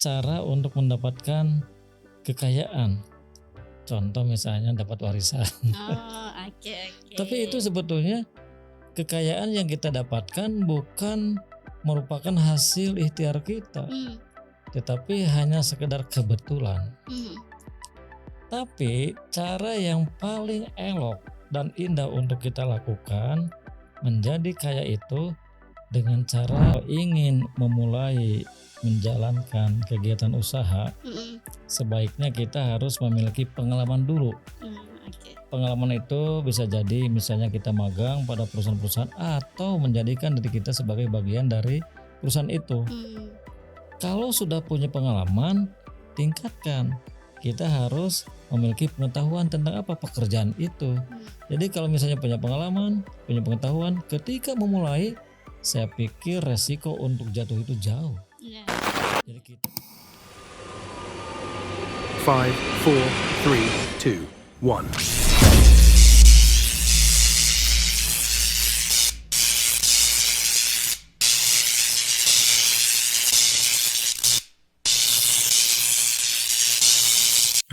cara untuk mendapatkan kekayaan. Contoh misalnya dapat warisan. Oh, oke. Tapi itu sebetulnya kekayaan yang kita dapatkan bukan merupakan hasil ikhtiar kita, tetapi hanya sekedar kebetulan. Tapi cara yang paling elok dan indah untuk kita lakukan menjadi kaya itu dengan cara ingin memulai menjalankan kegiatan usaha, sebaiknya kita harus memiliki pengalaman dulu. Pengalaman itu bisa jadi misalnya kita magang pada perusahaan-perusahaan atau menjadikan diri kita sebagai bagian dari perusahaan itu. Kalau sudah punya pengalaman, tingkatkan. Kita harus memiliki pengetahuan tentang apa pekerjaan itu. Jadi kalau misalnya punya pengalaman, punya pengetahuan, ketika memulai, saya pikir resiko untuk jatuh itu jauh. Jadi kita 5, 4, 3, 2, 1.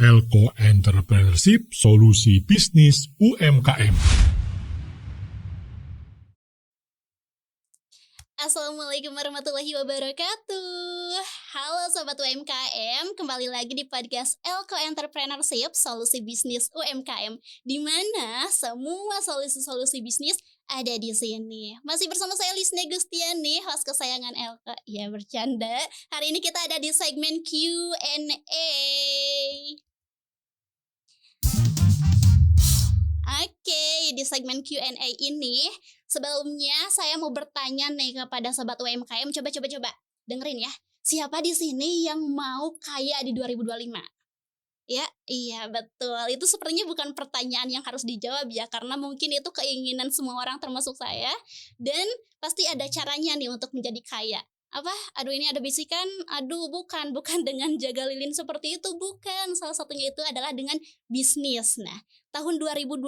Elko Entrepreneurship, solusi bisnis UMKM. Assalamualaikum warahmatullahi wabarakatuh. Halo Sobat UMKM, kembali lagi di podcast Elko Entrepreneurship, solusi bisnis UMKM, di mana semua solusi-solusi bisnis ada di sini. Masih bersama saya Lisne Gustiani, host kesayangan Elko. Ya, bercanda. Hari ini kita ada di segmen Q&A. Oke, di segmen Q&A ini sebelumnya saya mau bertanya nih kepada sobat UMKM, coba dengerin ya. Siapa di sini yang mau kaya di 2025? Ya, iya betul. Itu sepertinya bukan pertanyaan yang harus dijawab ya, karena mungkin itu keinginan semua orang termasuk saya, dan pasti ada caranya nih untuk menjadi kaya. Apa? Aduh, ini ada bisikan. Aduh, bukan dengan jaga lilin seperti itu, bukan. Salah satunya itu adalah dengan bisnis. Nah, tahun 2025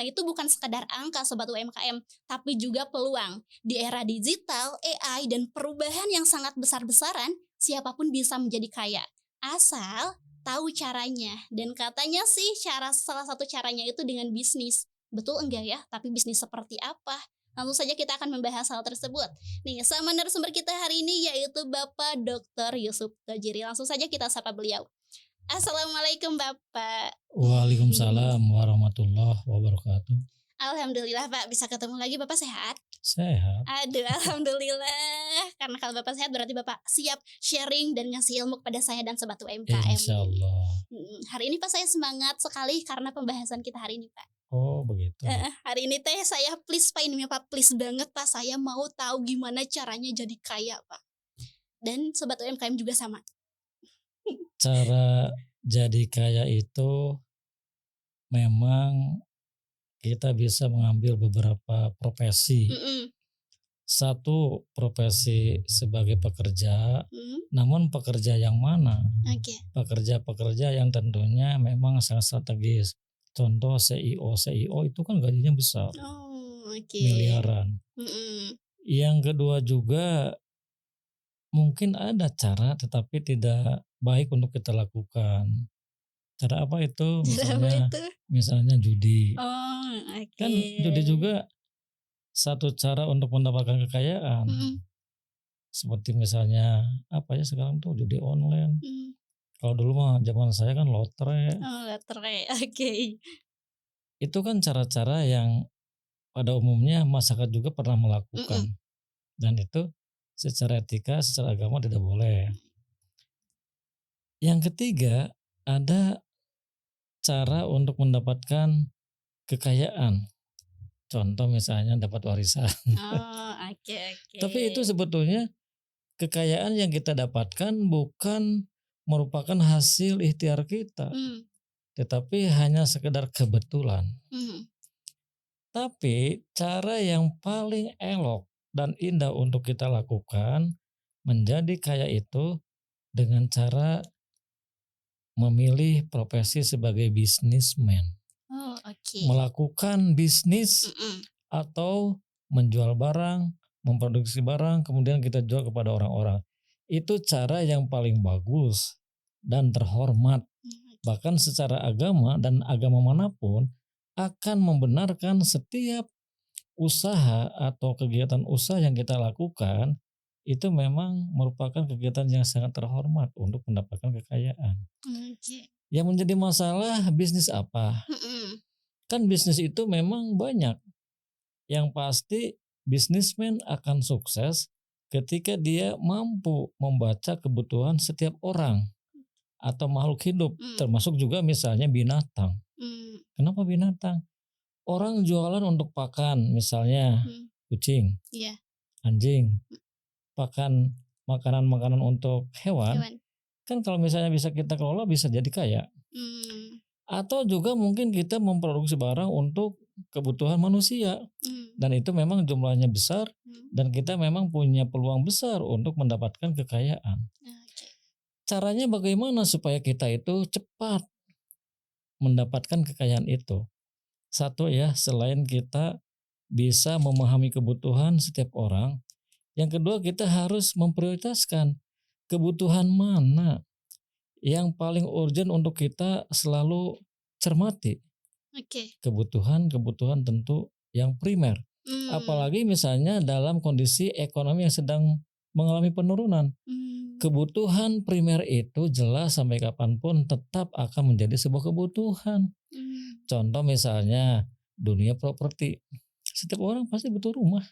itu bukan sekadar angka sobat UMKM, tapi juga peluang. Di era digital, AI, dan perubahan yang sangat besar-besaran, siapapun bisa menjadi kaya. Asal tahu caranya. Dan katanya sih salah satu caranya itu dengan bisnis. Betul enggak ya? Tapi bisnis seperti apa? Langsung saja kita akan membahas hal tersebut. Nih, sama narasumber kita hari ini yaitu Bapak Dr. Yusuf Tajiri. Langsung saja kita sapa beliau. Assalamualaikum Bapak. Waalaikumsalam warahmatullahi wabarakatuh. Alhamdulillah Pak, bisa ketemu lagi. Bapak sehat? Sehat. Aduh, alhamdulillah. Karena kalau Bapak sehat berarti Bapak siap sharing dan ngasih ilmu kepada saya dan sobat UMKM. Insyaallah. Hari ini Pak saya semangat sekali karena pembahasan kita hari ini Pak. Oh begitu. Hari ini teh saya please Pak, ini Pak please banget Pak, saya mau tahu gimana caranya jadi kaya Pak. Dan sobat UMKM juga sama. Cara jadi kaya itu memang kita bisa mengambil beberapa profesi. Satu, profesi sebagai pekerja, namun pekerja yang mana? Pekerja-pekerja yang tentunya memang sangat strategis. Contoh CEO itu kan gajinya besar, miliaran. Yang kedua juga mungkin ada cara tetapi tidak baik untuk kita lakukan. Cara apa itu? Misalnya judi. Kan judi juga satu cara untuk mendapatkan kekayaan. Seperti misalnya apa ya sekarang tuh judi online. Kalau dulu mah zaman saya kan lotre. Itu kan cara-cara yang pada umumnya masyarakat juga pernah melakukan. Dan itu secara etika, secara agama tidak boleh. Yang ketiga, ada cara untuk mendapatkan kekayaan. Contoh misalnya dapat warisan. Tapi itu sebetulnya kekayaan yang kita dapatkan bukan merupakan hasil ikhtiar kita, tetapi hanya sekedar kebetulan. Tapi cara yang paling elok dan indah untuk kita lakukan menjadi kaya itu dengan cara memilih profesi sebagai businessman. Melakukan bisnis atau menjual barang, memproduksi barang, kemudian kita jual kepada orang-orang. Itu cara yang paling bagus dan terhormat. Bahkan secara agama dan agama manapun akan membenarkan setiap usaha atau kegiatan usaha yang kita lakukan itu memang merupakan kegiatan yang sangat terhormat untuk mendapatkan kekayaan. Oke. Yang menjadi masalah bisnis apa? Mm-mm. Kan bisnis itu memang banyak. Yang pasti bisnismen akan sukses ketika dia mampu membaca kebutuhan setiap orang atau makhluk hidup, termasuk juga misalnya binatang. Kenapa binatang? Orang jualan untuk pakan, misalnya kucing, Iya. anjing, pakan makanan-makanan untuk hewan. Hewan. Kan kalau misalnya bisa kita kelola bisa jadi kaya. Atau juga mungkin kita memproduksi barang untuk kebutuhan manusia. Dan itu memang jumlahnya besar dan kita memang punya peluang besar untuk mendapatkan kekayaan. Caranya bagaimana supaya kita itu cepat mendapatkan kekayaan itu? Satu ya, selain kita bisa memahami kebutuhan setiap orang, yang kedua kita harus memprioritaskan kebutuhan mana yang paling urgent untuk kita selalu cermati. Kebutuhan tentu yang primer. Apalagi misalnya dalam kondisi ekonomi yang sedang mengalami penurunan. Kebutuhan primer itu jelas sampai kapanpun tetap akan menjadi sebuah kebutuhan. Contoh misalnya dunia properti. Setiap orang pasti butuh rumah.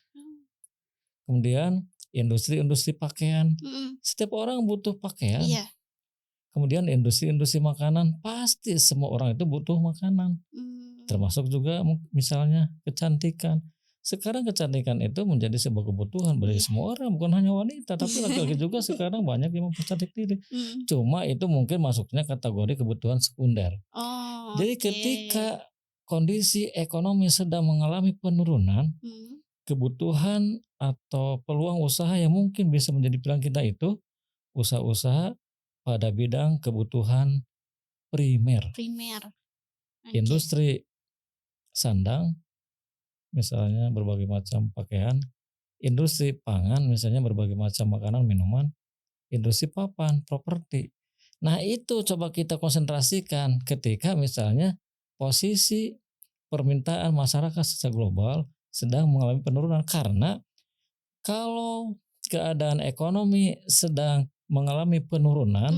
Kemudian industri-industri pakaian. Setiap orang butuh pakaian. Iya. Kemudian industri-industri makanan, pasti semua orang itu butuh makanan. Termasuk juga misalnya kecantikan. Sekarang kecantikan itu menjadi sebuah kebutuhan bagi semua orang, bukan hanya wanita, tapi laki-laki juga sekarang banyak yang mempercantik diri. Cuma itu mungkin masuknya kategori kebutuhan sekunder. Jadi ketika kondisi ekonomi sedang mengalami penurunan, kebutuhan atau peluang usaha yang mungkin bisa menjadi pilihan kita itu usaha-usaha pada bidang kebutuhan primer. Industri sandang, misalnya berbagai macam pakaian, industri pangan, misalnya berbagai macam makanan, minuman, industri papan, properti. Nah itu coba kita konsentrasikan ketika misalnya posisi permintaan masyarakat secara global sedang mengalami penurunan. Karena kalau keadaan ekonomi sedang mengalami penurunan,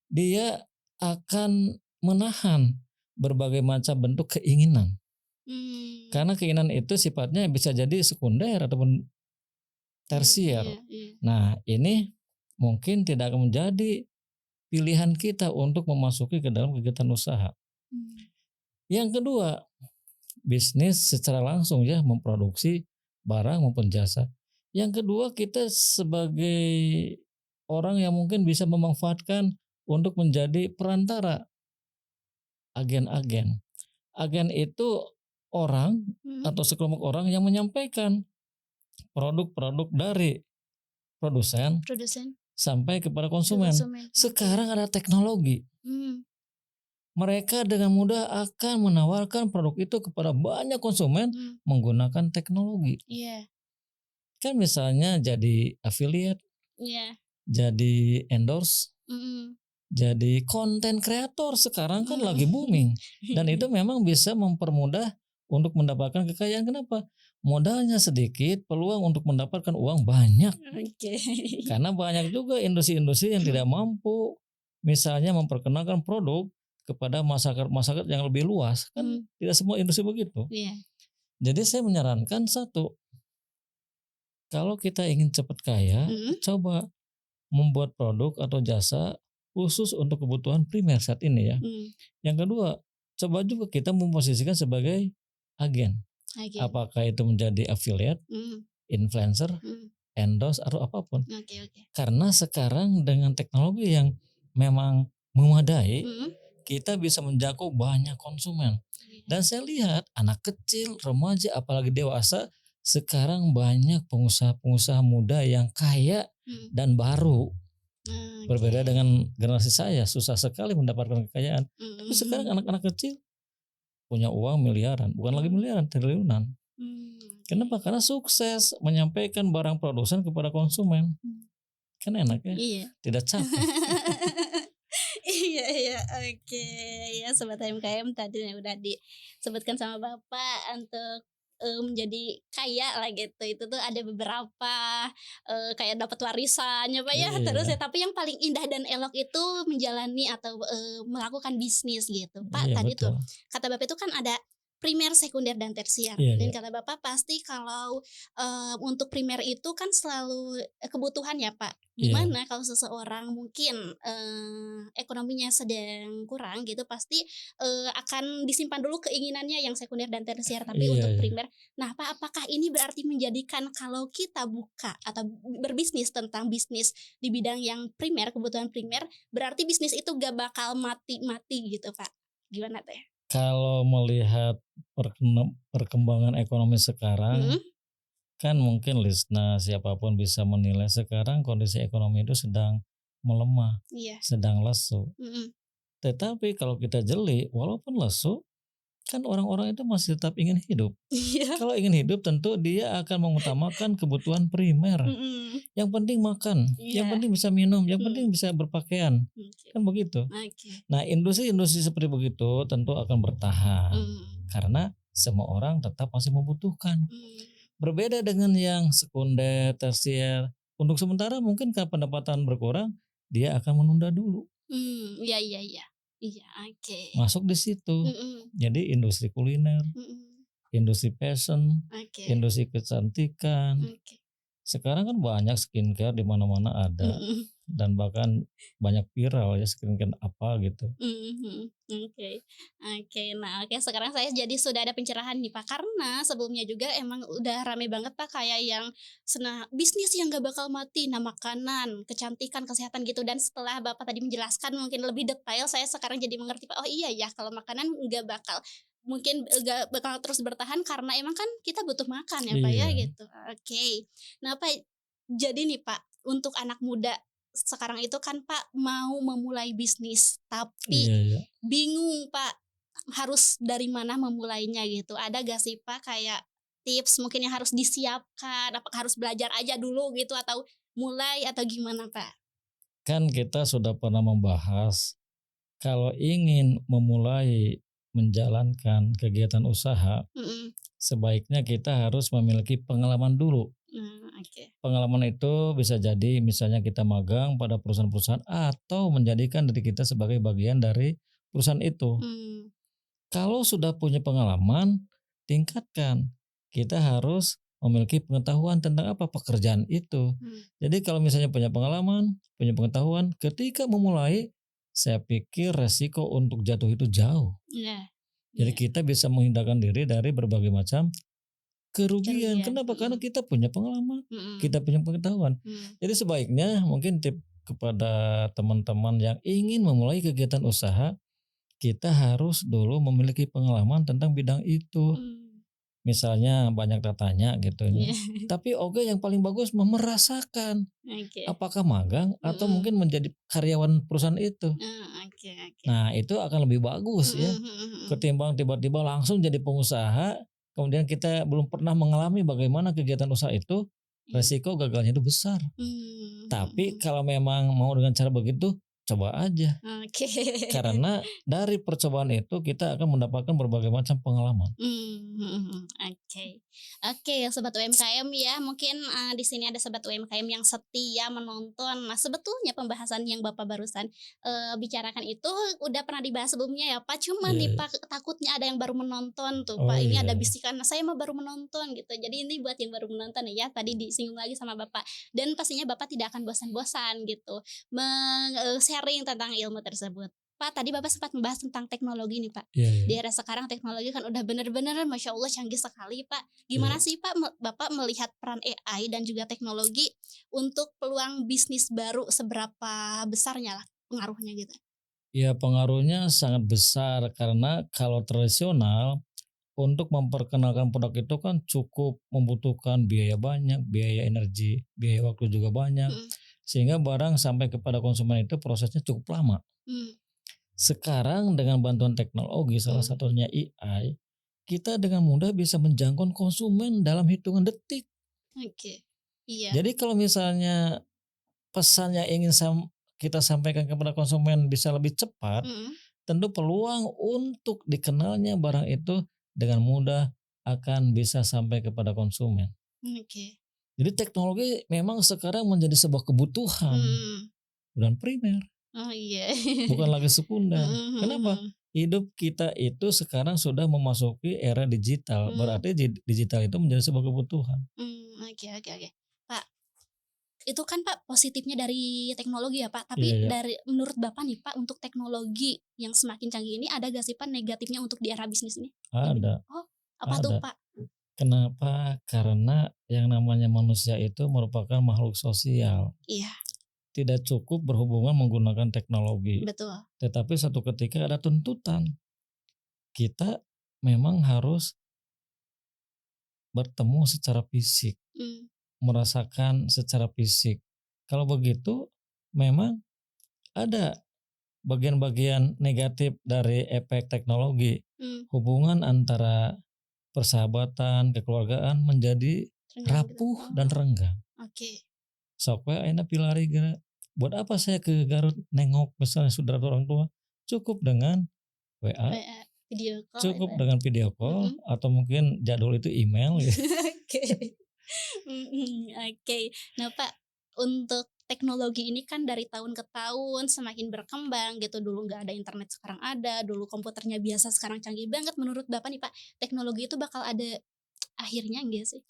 dia akan menahan berbagai macam bentuk keinginan. Karena keinginan itu sifatnya bisa jadi sekunder ataupun tersier. Nah ini mungkin tidak akan menjadi pilihan kita untuk memasuki ke dalam kegiatan usaha. Yang kedua, bisnis secara langsung ya, memproduksi barang maupun jasa. Yang kedua, kita sebagai orang yang mungkin bisa memanfaatkan untuk menjadi perantara, agen-agen. Agen itu orang atau sekelompok orang yang menyampaikan produk-produk dari produsen sampai kepada konsumen. Sekarang ada teknologi. Mereka dengan mudah akan menawarkan produk itu kepada banyak konsumen menggunakan teknologi. Kan misalnya jadi affiliate, jadi endorse, jadi konten kreator sekarang kan lagi booming. Dan itu memang bisa mempermudah untuk mendapatkan kekayaan. Kenapa? Modalnya sedikit, peluang untuk mendapatkan uang banyak. Karena banyak juga industri-industri yang tidak mampu misalnya memperkenalkan produk kepada masyarakat yang lebih luas. Kan tidak semua industri begitu. Jadi saya menyarankan satu, kalau kita ingin cepat kaya, coba membuat produk atau jasa khusus untuk kebutuhan primer saat ini ya. Yang kedua, coba juga kita memposisikan sebagai agen. Apakah itu menjadi affiliate, influencer, endorse atau apapun. Karena sekarang dengan teknologi yang memang memadai, kita bisa menjangkau banyak konsumen. Dan saya lihat anak kecil, remaja, apalagi dewasa, sekarang banyak pengusaha-pengusaha muda yang kaya dan baru. Berbeda dengan generasi saya, susah sekali mendapatkan kekayaan. Tapi sekarang anak-anak kecil punya uang miliaran, bukan lagi miliaran, triliunan. Kenapa? Karena sukses menyampaikan barang produsen kepada konsumen. Kan enak ya, Iya. tidak capek. Iya iya, oke. Ya sobat UMKM tadi yang udah disebutkan sama Bapak untuk, menjadi kaya lah gitu, itu tuh ada beberapa, kayak dapat warisannya Pak ya, terus ya Iya, tapi yang paling indah dan elok itu menjalani atau, melakukan bisnis gitu. Pak iya tadi tuh, betul. kata Bapak itu kan ada primer, sekunder, dan tersier Iya dan iya. kata Bapak pasti kalau, untuk primer itu kan selalu, kebutuhan ya Pak. Iya, Gimana kalau seseorang mungkin, ekonominya sedang kurang gitu pasti, akan disimpan dulu keinginannya yang sekunder dan tersier tapi iya untuk iya. primer. Nah Pak, apakah ini berarti menjadikan kalau kita buka atau berbisnis tentang bisnis di bidang yang primer, kebutuhan primer, berarti bisnis itu gak bakal mati-mati gitu Pak? Gimana tuh? Kalau melihat perkembangan ekonomi sekarang, Mhm, kan mungkin Lisna siapapun bisa menilai sekarang kondisi ekonomi itu sedang melemah, iya, sedang lesu. mhm. Tetapi kalau kita jeli, walaupun lesu, kan orang-orang itu masih tetap ingin hidup. Iya, Kalau ingin hidup tentu dia akan mengutamakan kebutuhan primer. mhm, Yang penting makan, yang iya, penting bisa minum, yang mhm, penting bisa berpakaian. oke Kan begitu. oke, Nah, industri-industri seperti begitu tentu akan bertahan mmm, karena semua orang tetap masih membutuhkan. mmm. Berbeda dengan yang sekunder, tersier. Untuk sementara mungkin karena pendapatan berkurang, dia akan menunda dulu Iya iya iya. Iya, oke. masuk di situ. Mhm Jadi industri kuliner, mhm. industri fashion, Oke industri kecantikan. oke. Sekarang kan banyak skincare di mana-mana ada Mhm dan bahkan banyak viral ya skincare apa gitu. mhm. Oke oke. Nah, oke sekarang saya jadi sudah ada pencerahan nih, Pak, karena sebelumnya juga emang udah rame banget, Pak, kayak yang bisnis yang gak bakal mati, nah makanan, kecantikan, kesehatan gitu dan setelah Bapak tadi menjelaskan mungkin lebih detail, saya sekarang jadi mengerti, Pak, oh iya ya kalau makanan nggak bakal mungkin, nggak bakal terus bertahan karena emang kan kita butuh makan ya, Pak, ya Iya, gitu. Oke. Nah, Pak, jadi nih, Pak, untuk anak muda sekarang itu kan, Pak, mau memulai bisnis tapi iya, iya. bingung, Pak, harus dari mana memulainya gitu. Ada gak sih, Pak, kayak tips mungkin yang harus disiapkan, apakah harus belajar aja dulu gitu atau mulai atau gimana, Pak? Kan kita sudah pernah membahas kalau ingin memulai menjalankan kegiatan usaha, Mhm. sebaiknya kita harus memiliki pengalaman dulu. Oke. Pengalaman itu bisa jadi misalnya kita magang pada perusahaan-perusahaan atau menjadikan diri kita sebagai bagian dari perusahaan itu. Mmm, Kalau sudah punya pengalaman, tingkatkan. Kita harus memiliki pengetahuan tentang apa pekerjaan itu. mmm, Jadi kalau misalnya punya pengalaman, punya pengetahuan, ketika memulai, saya pikir resiko untuk jatuh itu jauh. iya Jadi iya, kita bisa menghindarkan diri dari berbagai macam kerugian. kerugian, Kenapa? Karena kita punya pengalaman, mhm, kita punya pengetahuan. mmm, Jadi sebaiknya mungkin tip kepada teman-teman yang ingin memulai kegiatan usaha, kita harus dulu memiliki pengalaman tentang bidang itu. mmm, Misalnya banyak datanya gitu iya, ya. Tapi oke yang paling bagus merasakan oke, apakah magang atau mhm, mungkin menjadi karyawan perusahaan itu. oke oke, Nah, itu akan lebih bagus ya mhm mhm mhm, ketimbang tiba-tiba langsung jadi pengusaha, kemudian kita belum pernah mengalami bagaimana kegiatan usaha itu, iya, resiko gagalnya itu besar. mhm Tapi mhm, kalau memang mau dengan cara begitu, coba aja. oke. Karena dari percobaan itu kita akan mendapatkan berbagai macam pengalaman. Oke. Oke, sobat UMKM ya, mungkin, di sini ada sobat UMKM yang setia menonton. Nah, sebetulnya pembahasan yang Bapak barusan, bicarakan itu udah pernah dibahas sebelumnya ya, Pak, cuman Iya, nih, iya. Pak, takutnya ada yang baru menonton tuh, Oh Pak, ini iya, ada iya. bisikan, "Nah, saya mah baru menonton," gitu. Jadi ini buat yang baru menonton ya, tadi disinggung lagi sama Bapak, dan pastinya Bapak tidak akan bosan-bosan gitu sharing tentang ilmu tersebut. Pak, tadi Bapak sempat membahas tentang teknologi nih, Pak. Iya, iya. Di era sekarang teknologi kan udah bener-bener Masya Allah canggih sekali, Pak. Gimana Iya. sih, Pak, Bapak melihat peran AI dan juga teknologi untuk peluang bisnis baru seberapa besarnya lah pengaruhnya gitu? Ya pengaruhnya sangat besar karena kalau tradisional untuk memperkenalkan produk itu kan cukup membutuhkan biaya banyak, biaya energi, biaya waktu juga banyak, Mhm, sehingga barang sampai kepada konsumen itu prosesnya cukup lama. mmm, Sekarang dengan bantuan teknologi salah mhm, satunya AI, kita dengan mudah bisa menjangkau konsumen dalam hitungan detik. oke. Iya, Jadi kalau misalnya pesan yang ingin kita sampaikan kepada konsumen bisa lebih cepat, Mhm. tentu peluang untuk dikenalnya barang itu dengan mudah akan bisa sampai kepada konsumen. Oke. Jadi teknologi memang sekarang menjadi sebuah kebutuhan Mhm. dan primer, Oh iya. bukan lagi sekunder. Mhm mhm Kenapa? mhm. Hidup kita itu sekarang sudah memasuki era digital, Mmm, berarti digital itu menjadi sebuah kebutuhan. oke oke oke. Pak, itu kan Pak positifnya dari teknologi ya Pak, Iya tapi ya, dari menurut Bapak nih Pak, untuk teknologi yang semakin canggih ini ada gak sih Pak negatifnya untuk di era bisnis ini? ada, Oh, apa tuh ada. Pak? Kenapa? Karena yang namanya manusia itu merupakan makhluk sosial. Iya, Tidak cukup berhubungan menggunakan teknologi, betul. tetapi satu ketika ada tuntutan. Kita memang harus bertemu secara fisik, Mmm, merasakan secara fisik. Kalau begitu, memang ada bagian-bagian negatif dari efek teknologi. mmm, Hubungan antara persahabatan, kekeluargaan menjadi renggang gitu. rapuh dan Oh, renggang. oke. Sok we ayeuna pilari geura. Buat apa saya ke Garut nengok misalnya saudara orang tua? Cukup dengan WA, WA, video call itu cukup ya? dengan video call Mhm. atau mungkin jadul itu email gitu. Oke. Oke. Nah, Pak, untuk teknologi ini kan dari tahun ke tahun semakin berkembang gitu, dulu nggak ada internet sekarang ada, dulu komputernya biasa sekarang canggih banget. Menurut Bapak nih, Pak, teknologi itu bakal ada akhirnya enggak sih?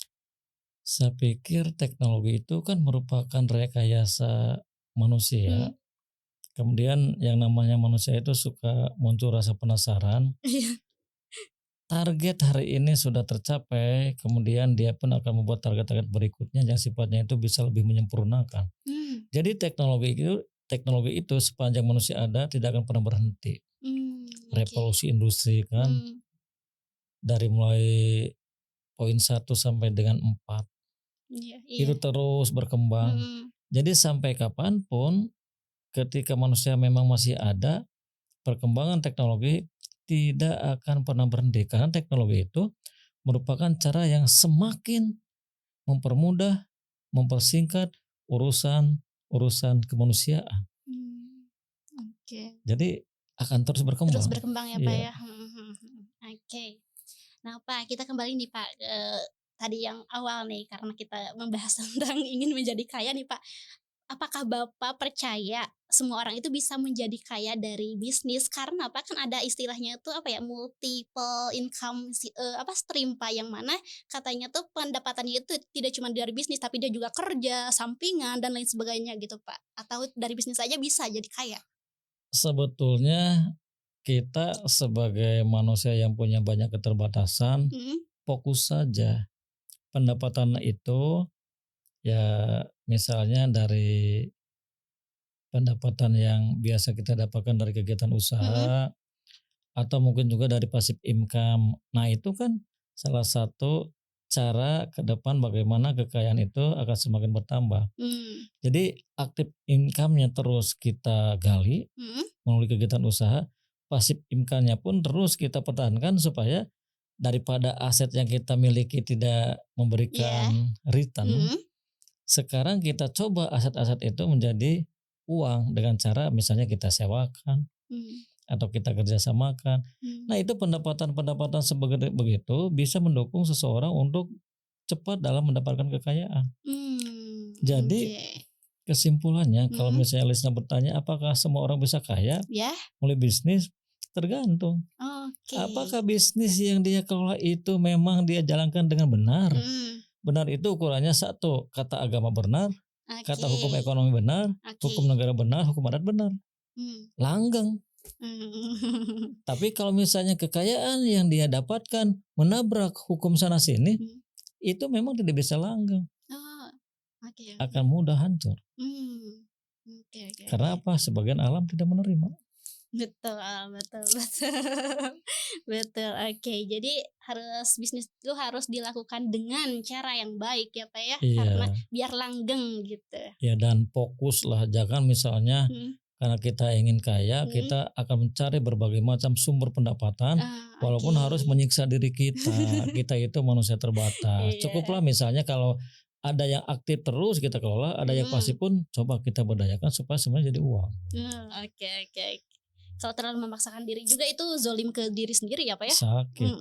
Saya pikir teknologi itu kan merupakan rekayasa manusia. Mmm, Kemudian yang namanya manusia itu suka muncul rasa penasaran. iya. Target hari ini sudah tercapai, kemudian dia pun akan membuat target-target berikutnya yang sifatnya itu bisa lebih menyempurnakan. Mmm, Jadi teknologi itu sepanjang manusia ada tidak akan pernah berhenti. oke. Revolusi industri kan Mmm, dari mulai poin 1 sampai dengan 4 iya iya. itu terus berkembang. Mhm, Jadi sampai kapanpun ketika manusia memang masih ada, perkembangan teknologi tidak akan pernah berhenti karena teknologi itu merupakan cara yang semakin mempermudah, mempersingkat urusan kemanusiaan. mmm, oke. Jadi akan terus Terus berkembang. berkembang ya, Pak, Iya. ya? Mhm mhm mhm. Oke. Nah, Pak, kita kembali nih, Pak, tadi yang awal nih karena kita membahas tentang ingin menjadi kaya nih, Pak. Apakah Bapak percaya semua orang itu bisa menjadi kaya dari bisnis? Karena apa, kan ada istilahnya itu apa ya, multiple income apa, stream, Pak, yang mana katanya tuh pendapatannya itu tidak cuma dari bisnis, tapi dia juga kerja, sampingan, dan lain sebagainya gitu, Pak. Atau dari bisnis saja bisa jadi kaya? Sebetulnya kita sebagai manusia yang punya banyak keterbatasan, Mhm, fokus saja. Pendapatan itu ya misalnya dari pendapatan yang biasa kita dapatkan dari kegiatan mhm, usaha atau mungkin juga dari passive income. Nah, itu kan salah satu cara ke depan bagaimana kekayaan itu akan semakin bertambah. mmm, Jadi aktif income-nya terus kita gali mhm, melalui kegiatan usaha, passive income-nya pun terus kita pertahankan supaya daripada aset yang kita miliki tidak iya, memberikan return, mhm, sekarang kita coba aset-aset itu menjadi uang dengan cara misalnya kita sewakan mmm, atau kita kerjasamakan. Nah, mmm, itu pendapatan-pendapatan sebagai begitu bisa mendukung seseorang untuk cepat dalam mendapatkan kekayaan. Jadi oke, kesimpulannya kalau mhm, misalnya Lisna bertanya apakah semua orang bisa kaya ya, mulai bisnis, tergantung. oke, Apakah bisnis yang dia kelola itu memang dia jalankan dengan benar? mhm, Benar itu ukurannya satu, kata agama benar, kata oke, hukum ekonomi benar, oke, hukum negara benar, hukum adat benar. mmm, Langgeng. mmm, Tapi kalau misalnya kekayaan yang dia dapatkan menabrak hukum sana sini, mmm, itu memang tidak bisa langgeng, oh, oke oke, akan mudah hancur. mmm, oke oke oke. Karena apa? Sebagian alam tidak menerima. Betul, betul betul. Betul, oke. Jadi bisnis itu harus dilakukan dengan cara yang baik ya, Pak, ya? Karena Iya, biar langgeng gitu. ya dan fokuslah jangan misalnya Mhm karena kita ingin kaya, mhm. kita akan mencari berbagai macam sumber pendapatan Oke. walaupun harus menyiksa diri kita. Kita itu manusia terbatas. Iya. Cukuplah misalnya kalau Ada yang aktif terus kita kelola, ada yang pasif pun coba kita berdayakan supaya semuanya jadi uang. Oke. Kalau terlalu memaksakan diri juga itu zolim ke diri sendiri ya Pak ya? Sakit,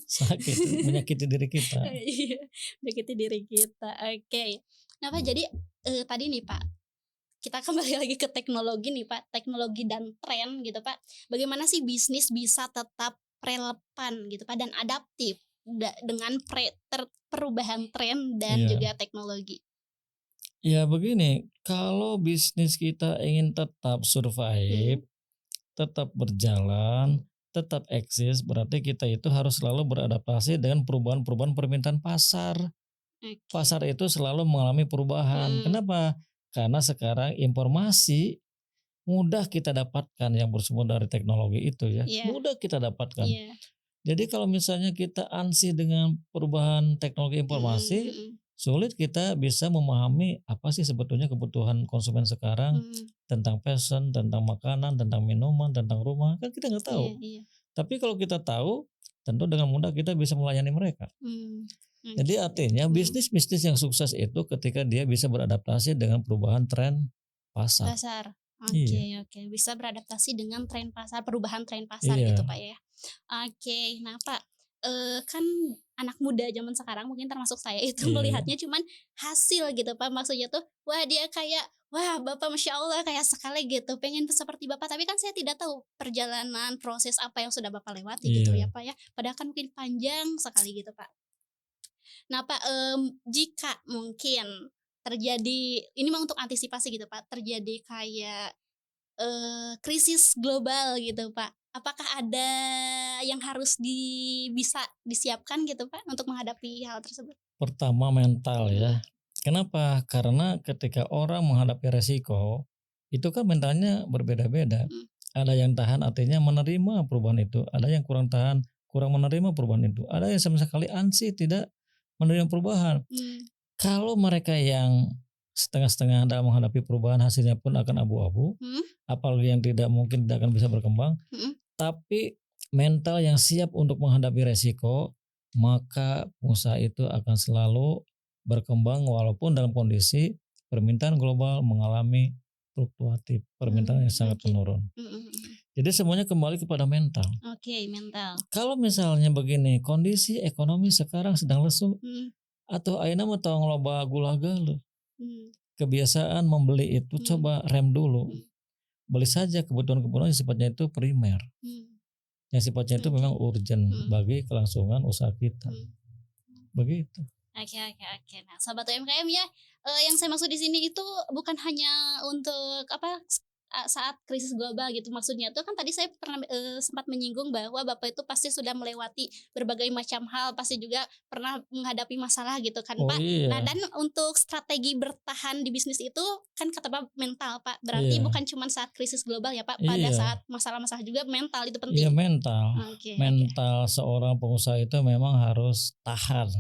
sakit, menyakiti diri kita. Iya, menyakiti diri kita. Oke. Nah Pak, jadi tadi nih Pak, kita kembali lagi ke teknologi nih Pak, teknologi dan tren gitu Pak. Bagaimana sih bisnis bisa tetap relevan gitu Pak dan adaptif dengan perubahan tren dan Iya. juga teknologi? Ya begini, kalau bisnis kita ingin tetap survive, tetap berjalan, tetap eksis, berarti kita itu harus selalu beradaptasi dengan perubahan-perubahan permintaan pasar. Oke. Pasar itu selalu mengalami perubahan. Kenapa? Karena sekarang informasi mudah kita dapatkan yang bersumber dari teknologi itu ya. Iya. Mudah kita dapatkan. Iya. Jadi kalau misalnya kita ansih dengan perubahan teknologi informasi, sulit kita bisa memahami apa sih sebetulnya kebutuhan konsumen sekarang tentang fashion, tentang makanan, tentang minuman, tentang rumah. Kan kita nggak tahu. Iya. Tapi kalau kita tahu, tentu dengan mudah kita bisa melayani mereka. Jadi artinya bisnis-bisnis yang sukses itu ketika dia bisa beradaptasi dengan perubahan tren pasar. Oke. Bisa beradaptasi dengan tren pasar, perubahan tren pasar Iya. gitu Pak ya. Oke. Nah Pak, kan anak muda zaman sekarang mungkin termasuk saya itu Iya. melihatnya cuman hasil gitu Pak. Maksudnya tuh wah dia kayak wah Bapak Masya Allah kayak sekali gitu pengen seperti Bapak, tapi kan saya tidak tahu perjalanan proses apa yang sudah Bapak lewati gitu Iya. ya Pak ya. Padahal kan mungkin panjang sekali gitu Pak. Nah Pak, jika mungkin terjadi, ini mah untuk antisipasi gitu Pak, terjadi kayak krisis global gitu Pak, apakah ada yang harus bisa disiapkan gitu Pak untuk menghadapi hal tersebut? Pertama mental ya. Kenapa? Karena ketika orang menghadapi resiko, itu kan mentalnya berbeda-beda. Ada yang tahan artinya menerima perubahan itu, ada yang kurang tahan, kurang menerima perubahan itu, ada yang sama sekali ansih tidak menerima perubahan. Kalau mereka yang setengah-setengah dalam menghadapi perubahan hasilnya pun akan abu-abu, apalagi yang tidak mungkin tidak akan bisa berkembang. Tapi mental yang siap untuk menghadapi resiko, maka pengusaha itu akan selalu berkembang walaupun dalam kondisi permintaan global mengalami fluktuatif, permintaan yang sangat menurun. Jadi semuanya kembali kepada mental. Oke, mental. Kalau misalnya begini, kondisi ekonomi sekarang sedang lesu, atau ayeuna mah tong loba gula galuh. Kebiasaan membeli itu coba rem dulu. Beli saja kebutuhan-kebutuhan yang sifatnya itu primer. Yang sifatnya itu memang urgent bagi kelangsungan usaha kita. Begitu. Oke. Nah, sahabat UMKM ya, yang saya maksud di sini itu bukan hanya untuk saat krisis global gitu, maksudnya tuh kan tadi saya pernah sempat menyinggung bahwa Bapak itu pasti sudah melewati berbagai macam hal, pasti juga pernah menghadapi masalah gitu kan Pak. Iya. Nah dan untuk strategi bertahan di bisnis itu kan kata Bapak mental Pak, berarti Iya. bukan cuma saat krisis global ya Pak, pada Iya. saat masalah-masalah juga mental itu Iya, penting. mental. Oke. Mental seorang pengusaha itu memang harus tahan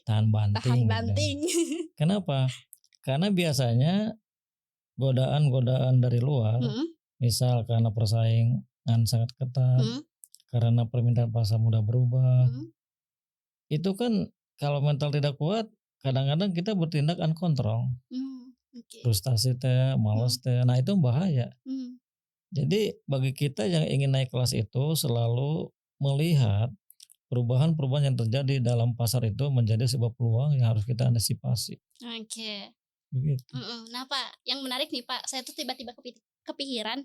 Tahan banting. banting. Kenapa? Karena biasanya godaan-godaan dari luar, misal karena persaingan sangat ketat, karena permintaan pasar mudah berubah, itu kan kalau mental tidak kuat, kadang-kadang kita bertindak unkontrol, Oke. frustasi teh, malas teh, nah itu bahaya. Jadi bagi kita yang ingin naik kelas itu selalu melihat perubahan-perubahan yang terjadi dalam pasar itu menjadi sebuah peluang yang harus kita antisipasi. Oke. Begitu. Nah Pak, yang menarik nih Pak, saya tuh tiba-tiba kepikiran,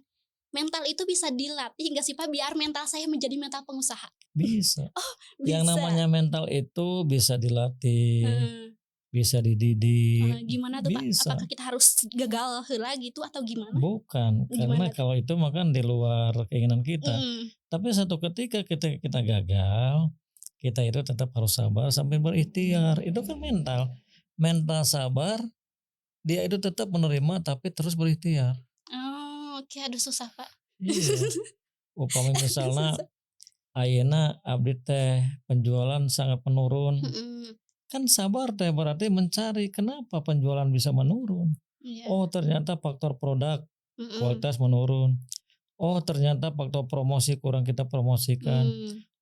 mental itu bisa dilatih nggak sih Pak biar mental saya menjadi mental pengusaha? Bisa. Bisa. Yang namanya mental itu bisa dilatih, bisa dididik. Gimana tuh Pak? Bisa. Apakah kita harus gagal heula gitu atau gimana? Bukan, karena Gimana tuh? kalau itu makan di luar keinginan kita. Tapi satu ketika kita gagal, kita itu tetap harus sabar sambil berikhtiar. Itu kan mental. Mental sabar, dia itu tetap menerima tapi terus berikhtiar. Oke, aduh susah Pak. Iya. Upama misalnya ayeuna abdi teh penjualan sangat menurun. Kan sabar teh berarti mencari kenapa penjualan bisa menurun. Iya. Oh ternyata faktor produk kualitas menurun. Oh ternyata faktor promosi kurang kita promosikan.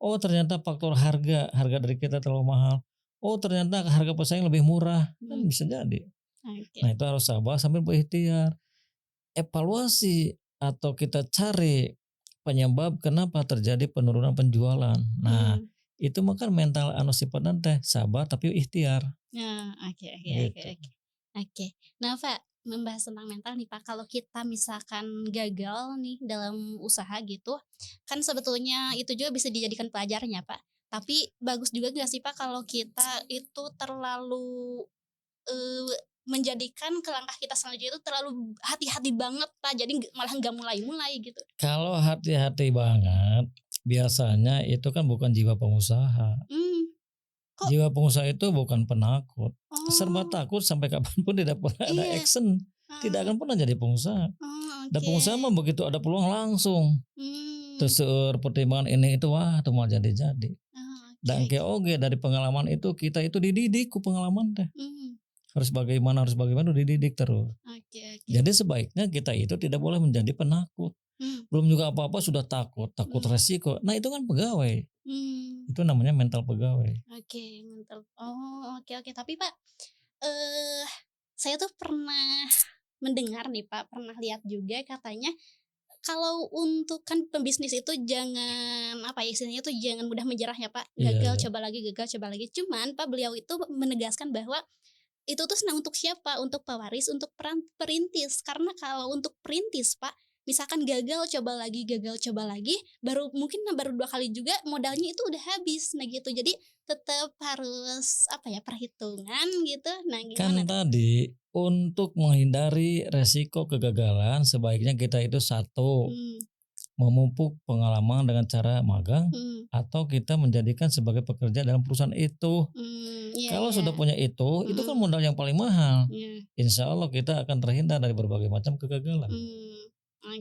Oh ternyata faktor harga dari kita terlalu mahal. oh ternyata harga pesaing lebih murah, kan bisa jadi. Oke. Nah itu harus sabar sambil berikhtiar. Evaluasi atau kita cari penyebab kenapa terjadi penurunan penjualan. Nah Hmm. itu makan mental sifatnya teh sabar tapi ikhtiar Nah, oke oke oke gitu. oke. Oke. Nah, Pak, membahas tentang mental nih, Pak. Kalau kita misalkan gagal nih dalam usaha gitu, kan sebetulnya itu juga bisa dijadikan pelajaran ya, Pak. Tapi bagus juga nggak sih, Pak, kalau kita itu terlalu, eee, menjadikan ke langkah kita selanjutnya itu terlalu hati-hati banget, Pak, jadi malah nggak mulai-mulai gitu? Kalau hati-hati banget biasanya itu kan bukan jiwa pengusaha. Mmm, kok Jiwa pengusaha itu bukan penakut. Serba oh, takut sampai kapanpun tidak pernah ada iya, action. Tidak ah, akan pernah jadi pengusaha. oh, Dan oke. pengusaha mah begitu ada peluang langsung. Mmm, Terus pertimbangan ini itu wah itu mau jadi-jadi. oh, oke Dan oke. oge dari pengalaman itu kita itu dididik ku pengalaman teh. Mmm, Harus bagaimana dididik terus. oke oke. Jadi sebaiknya kita itu tidak boleh menjadi penakut. Mmm, Belum juga apa-apa sudah takut, takut mmm, resiko. Nah itu kan pegawai. mmm, Itu namanya mental pegawai. oke, mantap. Oh, oke oke. Tapi Pak, eee, saya tuh pernah mendengar nih Pak, pernah lihat juga katanya kalau untuk kan pembisnis itu jangan, apa ya, istilahnya tuh jangan mudah menyerah ya Pak, Iya, gagal iya. coba lagi gagal coba lagi. Cuman Pak, beliau itu menegaskan bahwa itu tuh senang untuk siapa? Untuk pewaris, untuk perintis. Karena kalau untuk perintis, Pak, misalkan gagal coba lagi, baru 2 kali juga modalnya itu udah habis. Nah gitu. Jadi tetap harus apa ya, perhitungan gitu. Nah gimana Kan tuh? tadi untuk menghindari resiko kegagalan sebaiknya kita itu satu Mmm, memupuk pengalaman dengan cara magang mhm, atau kita menjadikan sebagai pekerja dalam perusahaan itu. iya Kalau iya, sudah punya itu kan mhm, modal yang paling mahal. iya, Insya Allah kita akan terhindar dari berbagai macam kegagalan. mmm,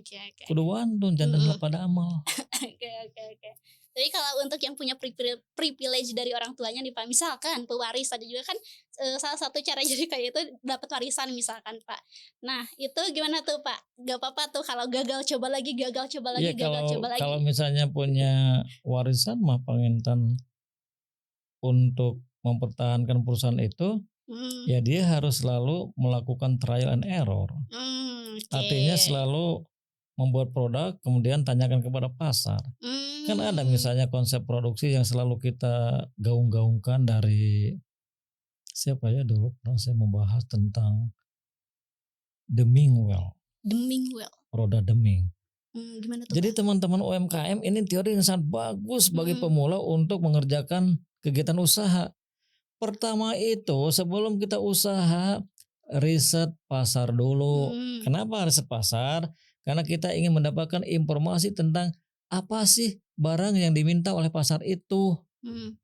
oke oke, Kudu wantun jantan mhm. pada amal. Oke oke oke. Tapi kalau untuk yang punya privilege dari orang tuanya nih Pak, misalkan pewaris ada juga kan, salah satu cara jadi kaya itu dapat warisan misalkan Pak. Nah itu gimana tuh Pak? Gak apa-apa tuh kalau gagal coba lagi gagal coba Iya lagi gagal kalau coba kalau lagi? misalnya punya warisan mah pengintan untuk mempertahankan perusahaan itu, Mhm, ya dia harus selalu melakukan trial and error. oke. Artinya selalu membuat produk kemudian tanyakan kepada pasar. Kan ada Mmm, misalnya konsep produksi yang selalu kita gaung-gaungkan dari siapa ya dulu pernah saya membahas tentang Deming Well, Deming Well, roda Deming. gimana tuh Jadi Pak? teman-teman UMKM ini teori yang sangat bagus bagi Mhm, pemula untuk mengerjakan kegiatan usaha. Pertama itu sebelum kita usaha, riset pasar dulu. mmm, Kenapa riset pasar? Karena kita ingin mendapatkan informasi tentang apa sih barang yang diminta oleh pasar itu. mhm,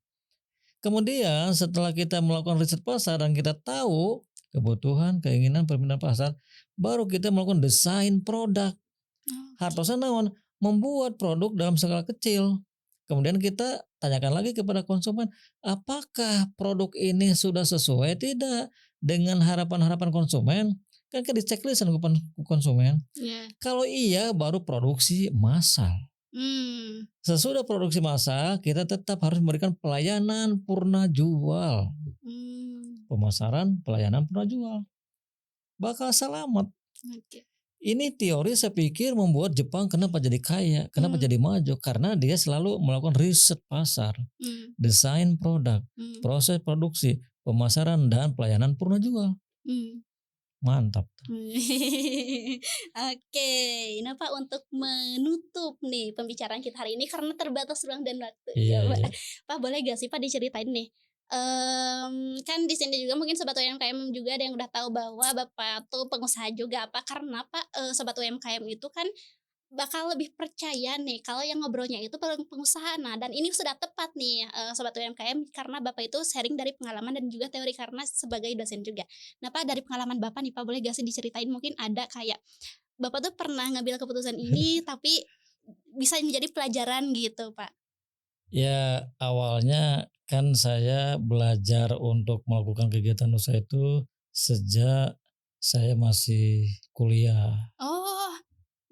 Kemudian setelah kita melakukan riset pasar dan kita tahu kebutuhan, keinginan, permintaan pasar, baru kita melakukan desain produk. oke, Hartosan naon? Membuat produk dalam skala kecil. Kemudian kita tanyakan lagi kepada konsumen, apakah produk ini sudah sesuai tidak dengan harapan-harapan konsumen? Kan di checklist kan konsumen. iya, Kalau iya baru produksi massal. mmm, Sesudah produksi massal kita tetap harus memberikan pelayanan purna jual. mmm, Pemasaran, pelayanan purna jual. Bakal selamat. oke, Ini teori saya pikir membuat Jepang kenapa jadi kaya, kenapa mmm, jadi maju, karena dia selalu melakukan riset pasar, mmm, desain produk, mmm, proses produksi, pemasaran dan pelayanan purna jual. mmm. Mantap. Oke, nah Pak untuk menutup nih pembicaraan kita hari ini karena terbatas ruang dan waktu, Iya, coba iya. Pak boleh gak sih Pak diceritain nih, kan di sini juga mungkin sobat UMKM juga ada yang udah tahu bahwa Bapak tuh pengusaha juga apa karena Pak, sobat UMKM itu kan bakal lebih percaya nih kalau yang ngobrolnya itu pengusaha. Nah dan ini sudah tepat nih, sobat UMKM karena Bapak itu sharing dari pengalaman dan juga teori karena sebagai dosen juga. Nah Pak dari pengalaman Bapak nih Pak boleh gak sih diceritain mungkin ada kayak, Bapak tuh pernah ngambil keputusan ini tapi bisa menjadi pelajaran gitu Pak? Ya awalnya kan saya belajar untuk melakukan kegiatan usaha itu sejak saya masih kuliah. Oh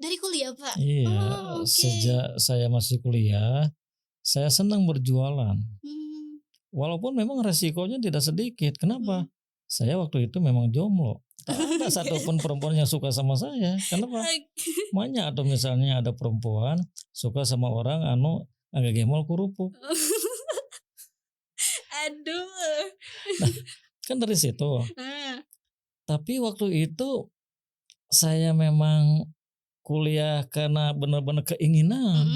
dari kuliah Pak? Iya, Oh oke, sejak saya masih kuliah, saya senang berjualan. mmm, Walaupun memang resikonya tidak sedikit. Kenapa? Saya waktu itu memang jomblo. Tak ada satupun perempuan yang suka sama saya. Kenapa? Banyak atau misalnya ada perempuan suka sama orang agak gemol kerupuk. Aduh. Kan dari situ. Tapi waktu itu saya memang kuliah karena benar-benar keinginan.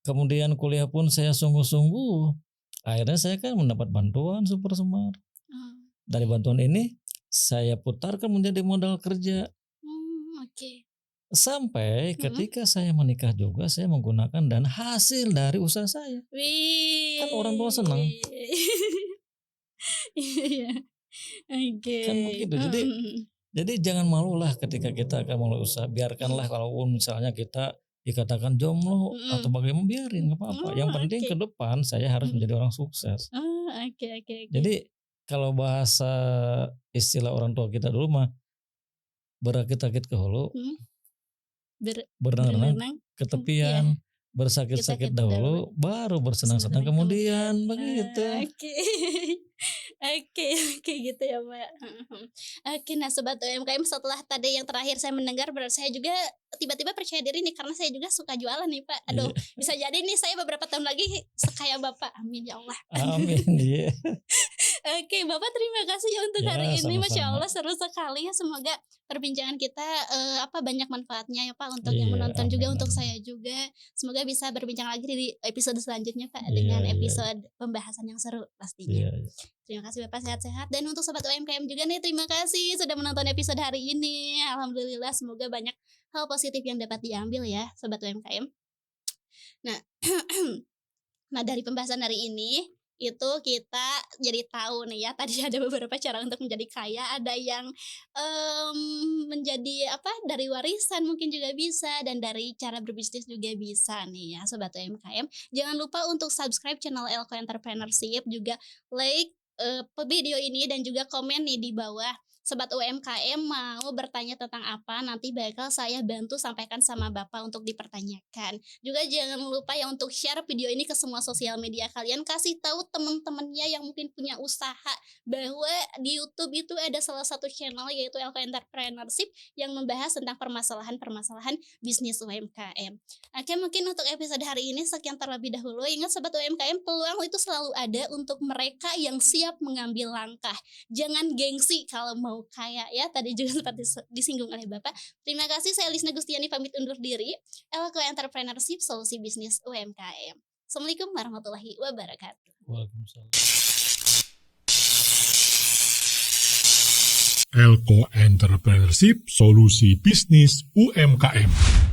Kemudian kuliah pun saya sungguh-sungguh. Akhirnya saya kan mendapat bantuan Super Semar. Dari bantuan ini saya putarkan menjadi modal kerja. Oke. Sampai ketika saya menikah juga saya menggunakan dana hasil dari usaha saya. Wih. Kan orang tua senang. Iya. Oke. Kan begitu. Jadi jangan malulah ketika kita akan mulai usaha. Biarkanlah kalaupun misalnya kita dikatakan jomblo atau bagaimana, biarin, nggak apa-apa. Yang penting ke depan saya harus menjadi orang sukses. Oke. Jadi kalau bahasa istilah orang tua kita dulu mah, berakit-akit ke hulu, berenang-renang ke tepian, bersakit-sakit dahulu, baru bersenang-senang kemudian, begitu. Oke, gitu ya Mbak. Oke, nah Sobat UMKM, setelah tadi yang terakhir saya mendengar, berarti saya juga tiba-tiba percaya diri nih, karena saya juga suka jualan nih Pak. Aduh, bisa jadi nih saya beberapa tahun lagi sekaya Bapak. Amin ya Allah. Amin. Iya. Oke, Bapak terima kasih ya untuk hari ini. Sama-sama. Masya Allah seru sekali ya. Semoga perbincangan kita banyak manfaatnya ya Pak, untuk yang menonton juga, untuk saya juga. Semoga bisa berbincang lagi di episode selanjutnya Pak, dengan episode pembahasan yang seru pastinya. Terima kasih Bapak, sehat-sehat. Dan untuk Sobat UMKM juga nih, terima kasih sudah menonton episode hari ini. Alhamdulillah, semoga banyak hal positif yang dapat diambil ya Sobat UMKM. Nah, nah dari pembahasan hari ini itu kita jadi tahu nih ya, tadi ada beberapa cara untuk menjadi kaya. Ada yang menjadi dari warisan mungkin juga bisa, dan dari cara berbisnis juga bisa nih ya Sobat UMKM. Jangan lupa untuk subscribe channel Elko Entrepreneurship, juga like video ini, dan juga komen nih di bawah. Sobat UMKM mau bertanya tentang apa, nanti bakal saya bantu sampaikan sama Bapak untuk dipertanyakan. Juga jangan lupa ya untuk share video ini ke semua sosial media kalian. Kasih tahu teman-temannya yang mungkin punya usaha bahwa di YouTube itu ada salah satu channel, yaitu Elko Entrepreneurship, yang membahas tentang permasalahan-permasalahan bisnis UMKM. Oke, mungkin untuk episode hari ini sekian terlebih dahulu. Ingat Sobat UMKM, peluang itu selalu ada untuk mereka yang siap mengambil langkah. Jangan gengsi kalau mau kaya ya, tadi juga sempat disinggung oleh Bapak. Terima kasih, saya Lisna Gustiani pamit undur diri. Elko Entrepreneurship, solusi bisnis UMKM. Assalamualaikum warahmatullahi wabarakatuh. Waalaikumsalam. Elko Entrepreneurship, solusi bisnis UMKM.